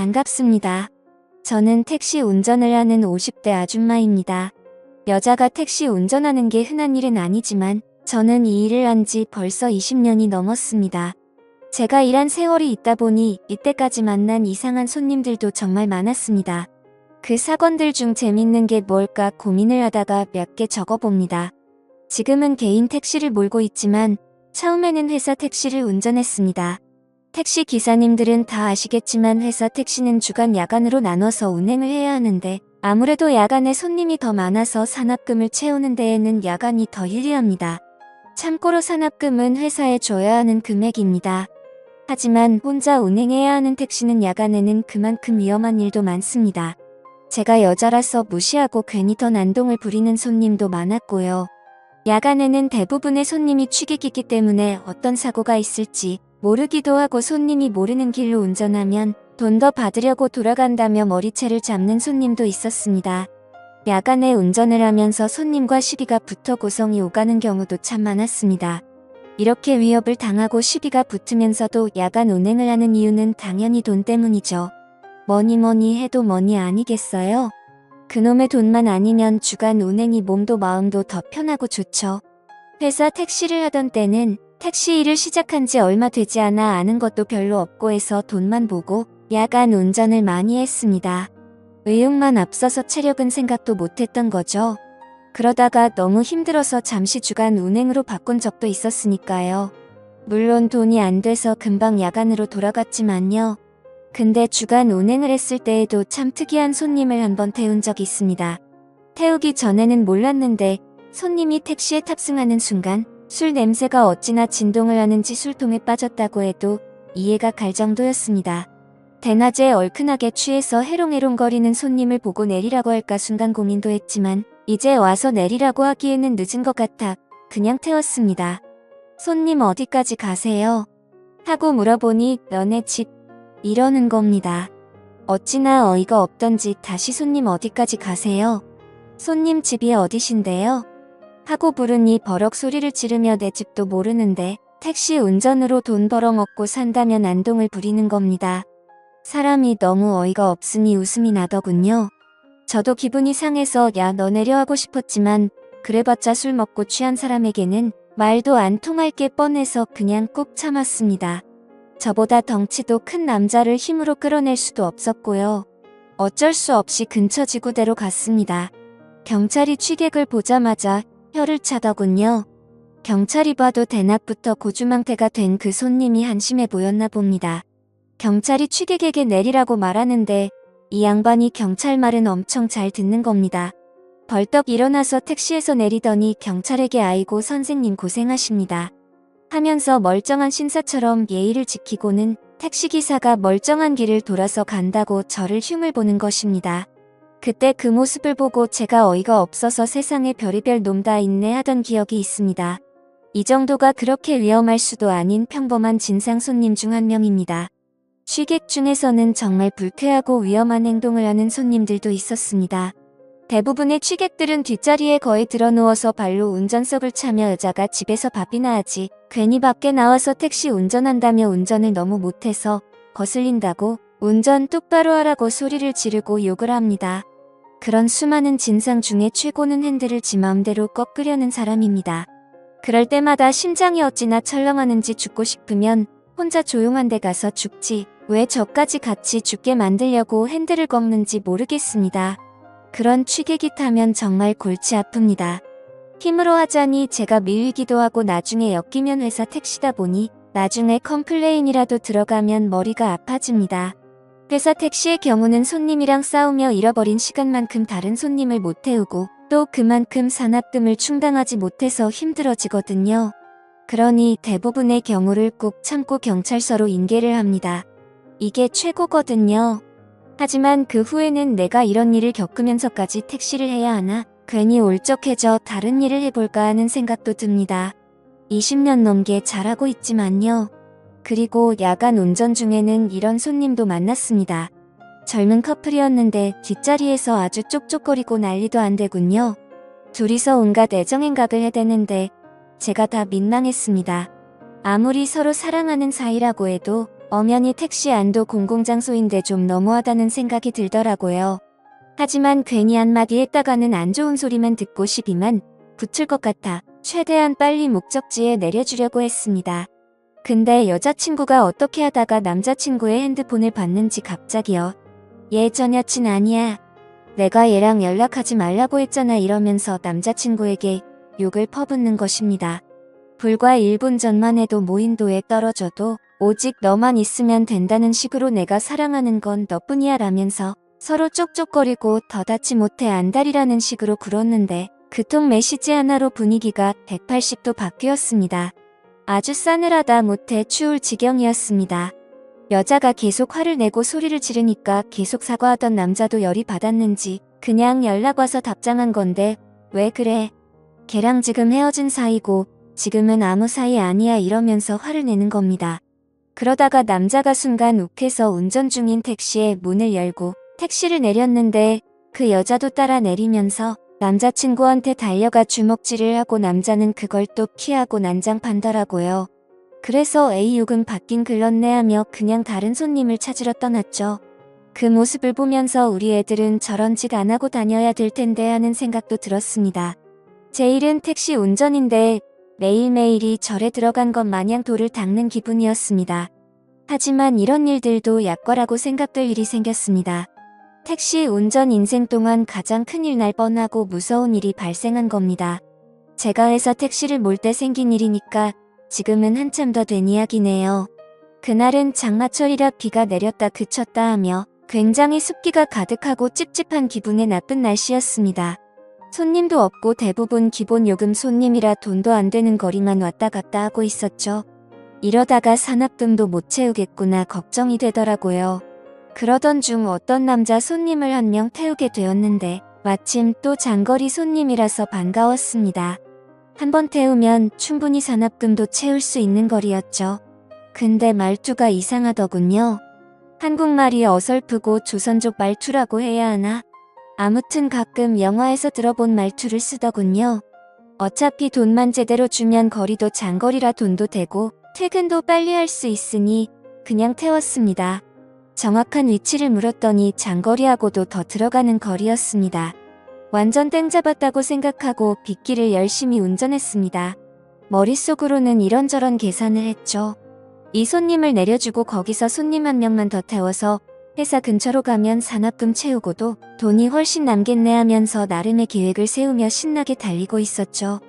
반갑습니다. 저는 택시 운전을 하는 50대 아줌마입니다. 여자가 택시 운전하는 게 흔한 일은 아니지만 저는 이 일을 한 지 벌써 20년이 넘었습니다. 제가 일한 세월이 있다 보니 이때까지 만난 이상한 손님들도 정말 많았습니다. 그 사건들 중 재밌는 게 뭘까 고민을 하다가 몇 개 적어봅니다. 지금은 개인 택시를 몰고 있지만 처음에는 회사 택시를 운전했습니다. 택시 기사님들은 다 아시겠지만 회사 택시는 주간 야간으로 나눠서 운행을 해야 하는데 아무래도 야간에 손님이 더 많아서 산업금을 채우는 데에는 야간이 더 유리합니다. 참고로 산업금은 회사에 줘야 하는 금액입니다. 하지만 혼자 운행해야 하는 택시는 야간에는 그만큼 위험한 일도 많습니다. 제가 여자라서 무시하고 괜히 더 난동을 부리는 손님도 많았고요. 야간에는 대부분의 손님이 취객이기 때문에 어떤 사고가 있을지 모르기도 하고 손님이 모르는 길로 운전하면 돈 더 받으려고 돌아간다며 머리채를 잡는 손님도 있었습니다. 야간에 운전을 하면서 손님과 시비가 붙어 고성이 오가는 경우도 참 많았습니다. 이렇게 위협을 당하고 시비가 붙으면서도 야간 운행을 하는 이유는 당연히 돈 때문이죠. 뭐니 해도 머니 아니겠어요? 그놈의 돈만 아니면 주간 운행이 몸도 마음도 더 편하고 좋죠. 회사 택시를 하던 때는 택시 일을 시작한 지 얼마 되지 않아 아는 것도 별로 없고 해서 돈만 보고 야간 운전을 많이 했습니다. 의욕만 앞서서 체력은 생각도 못했던 거죠. 그러다가 너무 힘들어서 잠시 주간 운행으로 바꾼 적도 있었으니까요. 물론 돈이 안 돼서 금방 야간으로 돌아갔지만요. 근데 주간 운행을 했을 때에도 참 특이한 손님을 한번 태운 적이 있습니다. 태우기 전에는 몰랐는데 손님이 택시에 탑승하는 순간 술 냄새가 어찌나 진동을 하는지 술통에 빠졌다고 해도 이해가 갈 정도였습니다. 대낮에 얼큰하게 취해서 해롱해롱거리는 손님을 보고 내리라고 할까 순간 고민도 했지만 이제 와서 내리라고 하기에는 늦은 것 같아 그냥 태웠습니다. 손님 어디까지 가세요? 하고 물어보니 너네 집 이러는 겁니다. 어찌나 어이가 없던지 다시 손님 어디까지 가세요? 손님 집이 어디신데요? 하고 부르니 버럭 소리를 지르며 내 집도 모르는데 택시 운전으로 돈 벌어먹고 산다며 난동을 부리는 겁니다. 사람이 너무 어이가 없으니 웃음이 나더군요. 저도 기분이 상해서 야 너 내려 하고 싶었지만 그래봤자 술 먹고 취한 사람에게는 말도 안 통할 게 뻔해서 그냥 꾹 참았습니다. 저보다 덩치도 큰 남자를 힘으로 끌어낼 수도 없었고요. 어쩔 수 없이 근처 지구대로 갔습니다. 경찰이 취객을 보자마자 혀를 차더군요. 경찰이 봐도 대낮부터 고주망태가 된 그 손님이 한심해 보였나 봅니다. 경찰이 취객에게 내리라고 말하는데 이 양반이 경찰 말은 엄청 잘 듣는 겁니다. 벌떡 일어나서 택시에서 내리더니 경찰에게 아이고 선생님 고생하십니다. 하면서 멀쩡한 신사처럼 예의를 지키고는 택시기사가 멀쩡한 길을 돌아서 간다고 저를 흉을 보는 것입니다. 그때 그 모습을 보고 제가 어이가 없어서 세상에 별의별 놈 다 있네 하던 기억이 있습니다. 이 정도가 그렇게 위험할 수도 아닌 평범한 진상 손님 중 한 명입니다. 취객 중에서는 정말 불쾌하고 위험한 행동을 하는 손님들도 있었습니다. 대부분의 취객들은 뒷자리에 거의 드러누워서 발로 운전석을 차며 여자가 집에서 밥이나 하지 괜히 밖에 나와서 택시 운전한다며 운전을 너무 못해서 거슬린다고 운전 똑바로 하라고 소리를 지르고 욕을 합니다. 그런 수많은 진상 중에 최고는 핸들을 지 마음대로 꺾으려는 사람입니다. 그럴 때마다 심장이 어찌나 철렁하는지 죽고 싶으면 혼자 조용한 데 가서 죽지 왜 저까지 같이 죽게 만들려고 핸들을 꺾는지 모르겠습니다. 그런 취객이 타면 정말 골치 아픕니다. 힘으로 하자니 제가 밀리기도 하고 나중에 엮이면 회사 택시다 보니 나중에 컴플레인이라도 들어가면 머리가 아파집니다. 회사 택시의 경우는 손님이랑 싸우며 잃어버린 시간만큼 다른 손님을 못 태우고 또 그만큼 산업금을 충당하지 못해서 힘들어지거든요. 그러니 대부분의 경우를 꾹 참고 경찰서로 인계를 합니다. 이게 최고거든요. 하지만 그 후에는 내가 이런 일을 겪으면서까지 택시를 해야 하나 괜히 울적해져 다른 일을 해볼까 하는 생각도 듭니다. 20년 넘게 잘하고 있지만요. 그리고 야간 운전 중에는 이런 손님도 만났습니다. 젊은 커플이었는데 뒷자리에서 아주 쪽쪽거리고 난리도 안 되군요. 둘이서 온갖 애정행각을 해대는데 제가 다 민망했습니다. 아무리 서로 사랑하는 사이라고 해도 엄연히 택시 안도 공공장소인데 좀 너무하다는 생각이 들더라고요. 하지만 괜히 한마디 했다가는 안 좋은 소리만 듣고 시비만 붙을 것 같아 최대한 빨리 목적지에 내려주려고 했습니다. 근데 여자친구가 어떻게 하다가 남자친구의 핸드폰을 봤는지 갑자기요. 얘 전 여친 아니야. 내가 얘랑 연락하지 말라고 했잖아 이러면서 남자친구에게 욕을 퍼붓는 것입니다. 불과 1분 전만 해도 모인도에 떨어져도 오직 너만 있으면 된다는 식으로 내가 사랑하는 건 너뿐이야 라면서 서로 쪽쪽거리고 더닿지 못해 안달이라는 식으로 굴었는데 그통 메시지 하나로 분위기가 180도 바뀌었습니다. 아주 싸늘하다 못해 추울 지경이었습니다. 여자가 계속 화를 내고 소리를 지르니까 계속 사과하던 남자도 열이 받았는지 그냥 연락 와서 답장한 건데 왜 그래? 걔랑 지금 헤어진 사이고 지금은 아무 사이 아니야 이러면서 화를 내는 겁니다. 그러다가 남자가 순간 욱해서 운전 중인 택시의 문을 열고 택시를 내렸는데 그 여자도 따라 내리면서 남자친구한테 달려가 주먹질을 하고 남자는 그걸 또 피하고 난장판더라고요. 그래서 에이 욕은 받긴 글렀네 하며 그냥 다른 손님을 찾으러 떠났죠. 그 모습을 보면서 우리 애들은 저런 짓 안 하고 다녀야 될 텐데 하는 생각도 들었습니다. 제 일은 택시 운전인데 매일매일이 절에 들어간 것 마냥 돌을 닦는 기분이었습니다. 하지만 이런 일들도 약과라고 생각될 일이 생겼습니다. 택시 운전 인생 동안 가장 큰일 날 뻔하고 무서운 일이 발생한 겁니다. 제가 회사 택시를 몰 때 생긴 일이니까 지금은 한참 더 된 이야기네요. 그날은 장마철이라 비가 내렸다 그쳤다 하며 굉장히 습기가 가득하고 찝찝한 기분의 나쁜 날씨였습니다. 손님도 없고 대부분 기본 요금 손님이라 돈도 안 되는 거리만 왔다 갔다 하고 있었죠. 이러다가 산업금도 못 채우겠구나 걱정이 되더라고요. 그러던 중 어떤 남자 손님을 한 명 태우게 되었는데 마침 또 장거리 손님이라서 반가웠습니다. 한 번 태우면 충분히 산업금도 채울 수 있는 거리였죠. 근데 말투가 이상하더군요. 한국말이 어설프고 조선족 말투라고 해야 하나? 아무튼 가끔 영화에서 들어본 말투를 쓰더군요. 어차피 돈만 제대로 주면 거리도 장거리라 돈도 되고 퇴근도 빨리 할 수 있으니 그냥 태웠습니다. 정확한 위치를 물었더니 장거리하고도 더 들어가는 거리였습니다. 완전 땡 잡았다고 생각하고 빗길을 열심히 운전했습니다. 머릿속으로는 이런저런 계산을 했죠. 이 손님을 내려주고 거기서 손님 한 명만 더 태워서 회사 근처로 가면 산업금 채우고도 돈이 훨씬 남겠네 하면서 나름의 계획을 세우며 신나게 달리고 있었죠.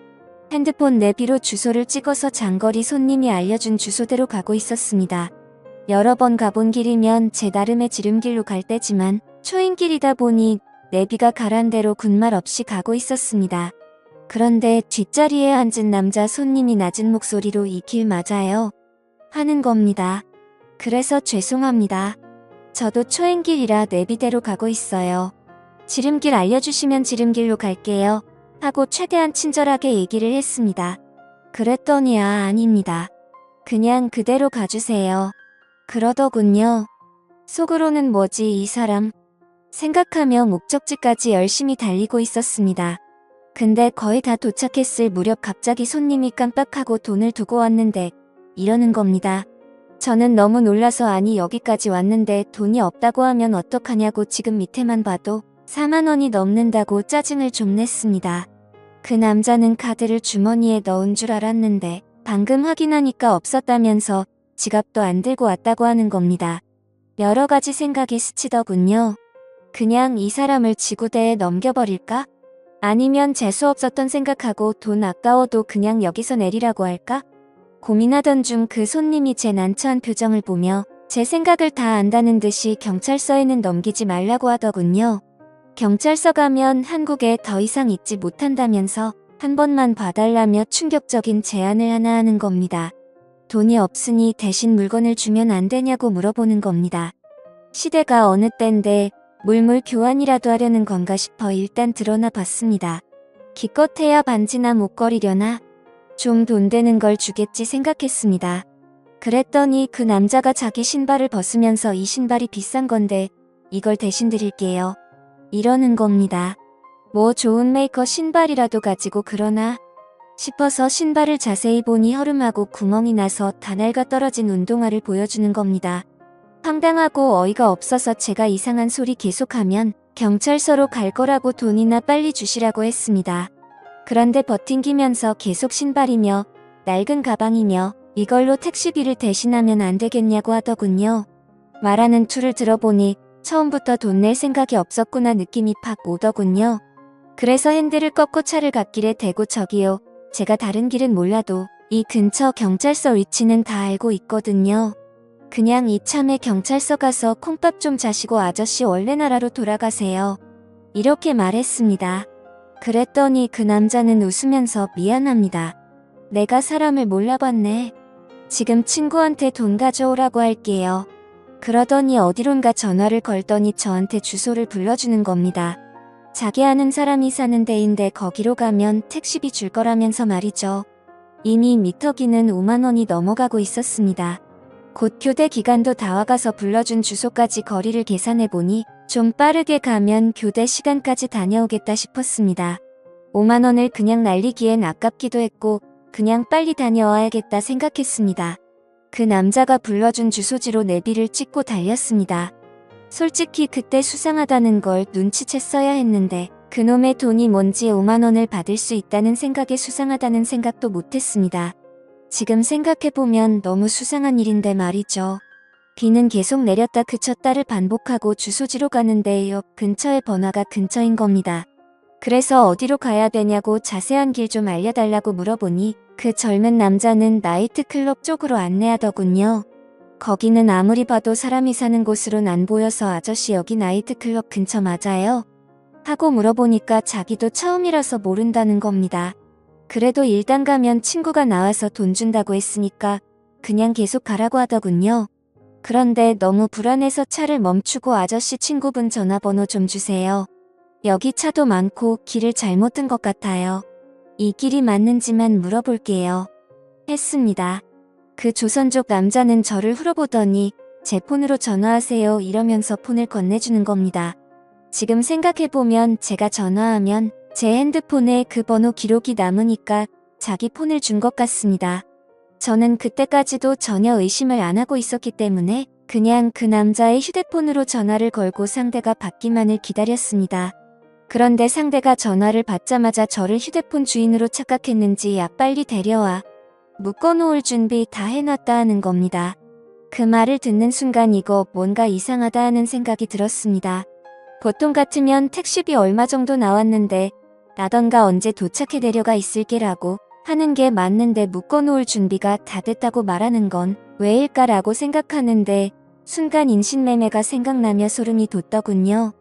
핸드폰 내비로 주소를 찍어서 장거리 손님이 알려준 주소대로 가고 있었습니다. 여러 번 가본 길이면 제 나름의 지름길로 갈 때지만 초인길이다 보니 내비가 가란 대로 군말 없이 가고 있었습니다. 그런데 뒷자리에 앉은 남자 손님이 낮은 목소리로 이 길 맞아요? 하는 겁니다. 그래서 죄송합니다. 저도 초행길이라 내비대로 가고 있어요. 지름길 알려주시면 지름길로 갈게요. 하고 최대한 친절하게 얘기를 했습니다. 그랬더니 아닙니다. 그냥 그대로 가주세요. 그러더군요. 속으로는 뭐지 이 사람 생각하며 목적지까지 열심히 달리고 있었습니다. 근데 거의 다 도착했을 무렵 갑자기 손님이 깜빡하고 돈을 두고 왔는데 이러는 겁니다. 저는 너무 놀라서 아니 여기까지 왔는데 돈이 없다고 하면 어떡하냐고 지금 밑에만 봐도 4만 원이 넘는다고 짜증을 좀 냈습니다. 그 남자는 카드를 주머니에 넣은 줄 알았는데 방금 확인하니까 없었다면서 지갑도 안 들고 왔다고 하는 겁니다. 여러 가지 생각이 스치더군요. 그냥 이 사람을 지구대에 넘겨버릴까? 아니면 재수없었던 생각하고 돈 아까워도 그냥 여기서 내리라고 할까? 고민하던 중 그 손님이 제 난처한 표정을 보며 제 생각을 다 안다는 듯이 경찰서에는 넘기지 말라고 하더군요. 경찰서 가면 한국에 더 이상 있지 못한다면서 한 번만 봐달라며 충격적인 제안을 하나 하는 겁니다. 돈이 없으니 대신 물건을 주면 안 되냐고 물어보는 겁니다. 시대가 어느 때인데 물물 교환이라도 하려는 건가 싶어 일단 드러나 봤습니다. 기껏해야 반지나 목걸이려나? 좀 돈 되는 걸 주겠지 생각했습니다. 그랬더니 그 남자가 자기 신발을 벗으면서 이 신발이 비싼 건데 이걸 대신 드릴게요. 이러는 겁니다. 뭐 좋은 메이커 신발이라도 가지고 그러나? 싶어서 신발을 자세히 보니 허름하고 구멍이 나서 다날가 떨어진 운동화를 보여주는 겁니다. 황당하고 어이가 없어서 제가 이상한 소리 계속하면 경찰서로 갈 거라고 돈이나 빨리 주시라고 했습니다. 그런데 버팅기면서 계속 신발이며 낡은 가방이며 이걸로 택시비를 대신하면 안 되겠냐고 하더군요. 말하는 투를 들어보니 처음부터 돈 낼 생각이 없었구나 느낌이 팍 오더군요. 그래서 핸들을 꺾고 차를 갓길에 대고 저기요. 제가 다른 길은 몰라도 이 근처 경찰서 위치는 다 알고 있거든요. 그냥 이참에 경찰서 가서 콩밥 좀 자시고 아저씨 원래 나라로 돌아가세요. 이렇게 말했습니다. 그랬더니 그 남자는 웃으면서 미안합니다. 내가 사람을 몰라봤네. 지금 친구한테 돈 가져오라고 할게요. 그러더니 어디론가 전화를 걸더니 저한테 주소를 불러주는 겁니다. 자기 아는 사람이 사는 데인데 거기로 가면 택시비 줄 거라면서 말이죠. 이미 미터기는 5만 원이 넘어가고 있었습니다. 곧 교대 기간도 다 와가서 불러준 주소까지 거리를 계산해보니 좀 빠르게 가면 교대 시간까지 다녀오겠다 싶었습니다. 5만 원을 그냥 날리기엔 아깝기도 했고 그냥 빨리 다녀와야겠다 생각했습니다. 그 남자가 불러준 주소지로 내비를 찍고 달렸습니다. 솔직히 그때 수상하다는 걸 눈치챘어야 했는데 그놈의 돈이 뭔지 5만 원을 받을 수 있다는 생각에 수상하다는 생각도 못했습니다. 지금 생각해보면 너무 수상한 일인데 말이죠. 비는 계속 내렸다 그쳤다를 반복하고 주소지로 가는데 역 근처의 번화가 근처인 겁니다. 그래서 어디로 가야 되냐고 자세한 길 좀 알려달라고 물어보니 그 젊은 남자는 나이트클럽 쪽으로 안내하더군요. 거기는 아무리 봐도 사람이 사는 곳으론 안 보여서 아저씨 여기 나이트클럽 근처 맞아요? 하고 물어보니까 자기도 처음이라서 모른다는 겁니다. 그래도 일단 가면 친구가 나와서 돈 준다고 했으니까 그냥 계속 가라고 하더군요. 그런데 너무 불안해서 차를 멈추고 아저씨 친구분 전화번호 좀 주세요. 여기 차도 많고 길을 잘못 든 것 같아요. 이 길이 맞는지만 물어볼게요. 했습니다. 그 조선족 남자는 저를 흘러보더니 제 폰으로 전화하세요 이러면서 폰을 건네주는 겁니다. 지금 생각해보면 제가 전화하면 제 핸드폰에 그 번호 기록이 남으니까 자기 폰을 준 것 같습니다. 저는 그때까지도 전혀 의심을 안 하고 있었기 때문에 그냥 그 남자의 휴대폰으로 전화를 걸고 상대가 받기만을 기다렸습니다. 그런데 상대가 전화를 받자마자 저를 휴대폰 주인으로 착각했는지 야 빨리 데려와. 묶어놓을 준비 다 해놨다 하는 겁니다. 그 말을 듣는 순간 이거 뭔가 이상하다 하는 생각이 들었습니다. 보통 같으면 택시비 얼마 정도 나왔는데 나던가 언제 도착해 내려가 있을게라고 하는 게 맞는데 묶어놓을 준비가 다 됐다고 말하는 건 왜일까라고 생각하는데 순간 인신매매가 생각나며 소름이 돋더군요.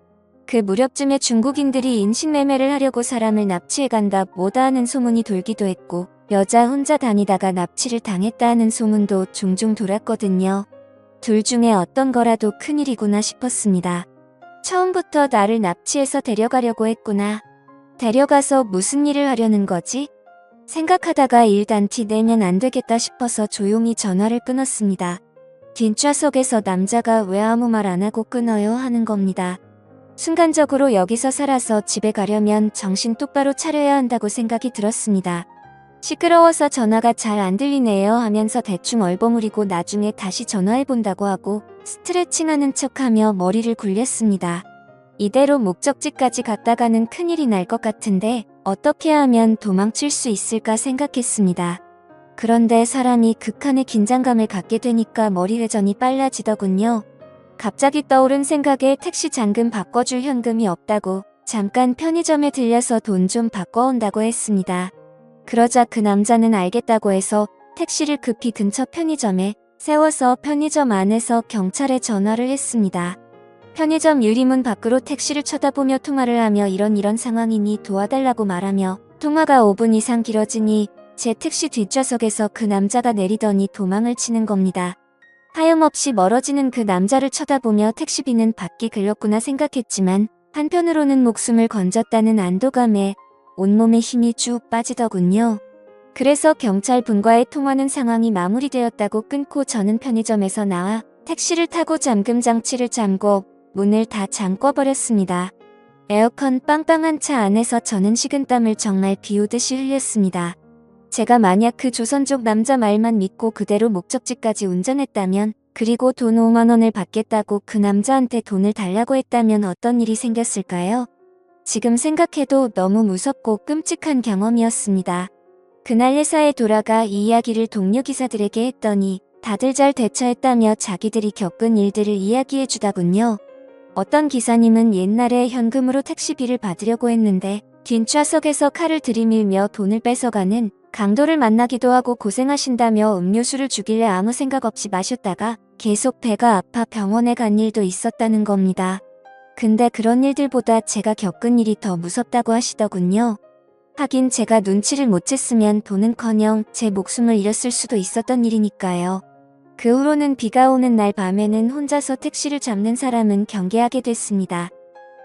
그 무렵쯤에 중국인들이 인신매매를 하려고 사람을 납치해간다 뭐다 하는 소문이 돌기도 했고 여자 혼자 다니다가 납치를 당했다 하는 소문도 종종 돌았거든요. 둘 중에 어떤 거라도 큰일이구나 싶었습니다. 처음부터 나를 납치해서 데려가려고 했구나. 데려가서 무슨 일을 하려는 거지? 생각하다가 일단 티 내면 안 되겠다 싶어서 조용히 전화를 끊었습니다. 뒷좌석에서 남자가 왜 아무 말 안 하고 끊어요 하는 겁니다. 순간적으로 여기서 살아서 집에 가려면 정신 똑바로 차려야 한다고 생각이 들었습니다. 시끄러워서 전화가 잘 안 들리네요 하면서 대충 얼버무리고 나중에 다시 전화해본다고 하고 스트레칭하는 척하며 머리를 굴렸습니다. 이대로 목적지까지 갔다가는 큰일이 날 것 같은데 어떻게 하면 도망칠 수 있을까 생각했습니다. 그런데 사람이 극한의 긴장감을 갖게 되니까 머리 회전이 빨라지더군요. 갑자기 떠오른 생각에 택시 잔금 바꿔줄 현금이 없다고 잠깐 편의점에 들려서 돈 좀 바꿔온다고 했습니다. 그러자 그 남자는 알겠다고 해서 택시를 급히 근처 편의점에 세워서 편의점 안에서 경찰에 전화를 했습니다. 편의점 유리문 밖으로 택시를 쳐다보며 통화를 하며 이런 상황이니 도와달라고 말하며 통화가 5분 이상 길어지니 제 택시 뒷좌석에서 그 남자가 내리더니 도망을 치는 겁니다. 하염없이 멀어지는 그 남자를 쳐다보며 택시비는 받기 글렀구나 생각했지만 한편으로는 목숨을 건졌다는 안도감에 온몸에 힘이 쭉 빠지더군요. 그래서 경찰분과의 통화는 상황이 마무리되었다고 끊고 저는 편의점에서 나와 택시를 타고 잠금 장치를 잠궈 문을 다 잠궈버렸습니다. 에어컨 빵빵한 차 안에서 저는 식은땀을 정말 비오듯이 흘렸습니다. 제가 만약 그 조선족 남자 말만 믿고 그대로 목적지까지 운전했다면, 그리고 돈 5만 원을 받겠다고 그 남자한테 돈을 달라고 했다면 어떤 일이 생겼을까요? 지금 생각해도 너무 무섭고 끔찍한 경험이었습니다. 그날 회사에 돌아가 이 이야기를 동료 기사들에게 했더니 다들 잘 대처했다며 자기들이 겪은 일들을 이야기해 주다군요. 어떤 기사님은 옛날에 현금으로 택시비를 받으려고 했는데 뒷좌석에서 칼을 들이밀며 돈을 뺏어가는 강도를 만나기도 하고 고생하신다며 음료수를 주길래 아무 생각 없이 마셨다가 계속 배가 아파 병원에 간 일도 있었다는 겁니다. 근데 그런 일들보다 제가 겪은 일이 더 무섭다고 하시더군요. 하긴 제가 눈치를 못 챘으면 돈은커녕 제 목숨을 잃었을 수도 있었던 일이니까요. 그 후로는 비가 오는 날 밤에는 혼자서 택시를 잡는 사람은 경계하게 됐습니다.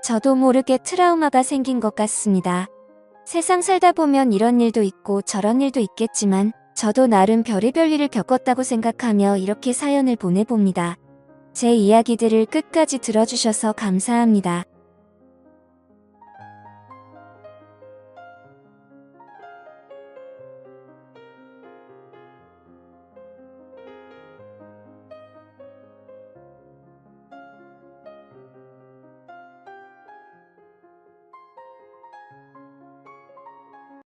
저도 모르게 트라우마가 생긴 것 같습니다. 세상 살다 보면 이런 일도 있고 저런 일도 있겠지만 저도 나름 별의별 일을 겪었다고 생각하며 이렇게 사연을 보내봅니다. 제 이야기들을 끝까지 들어주셔서 감사합니다.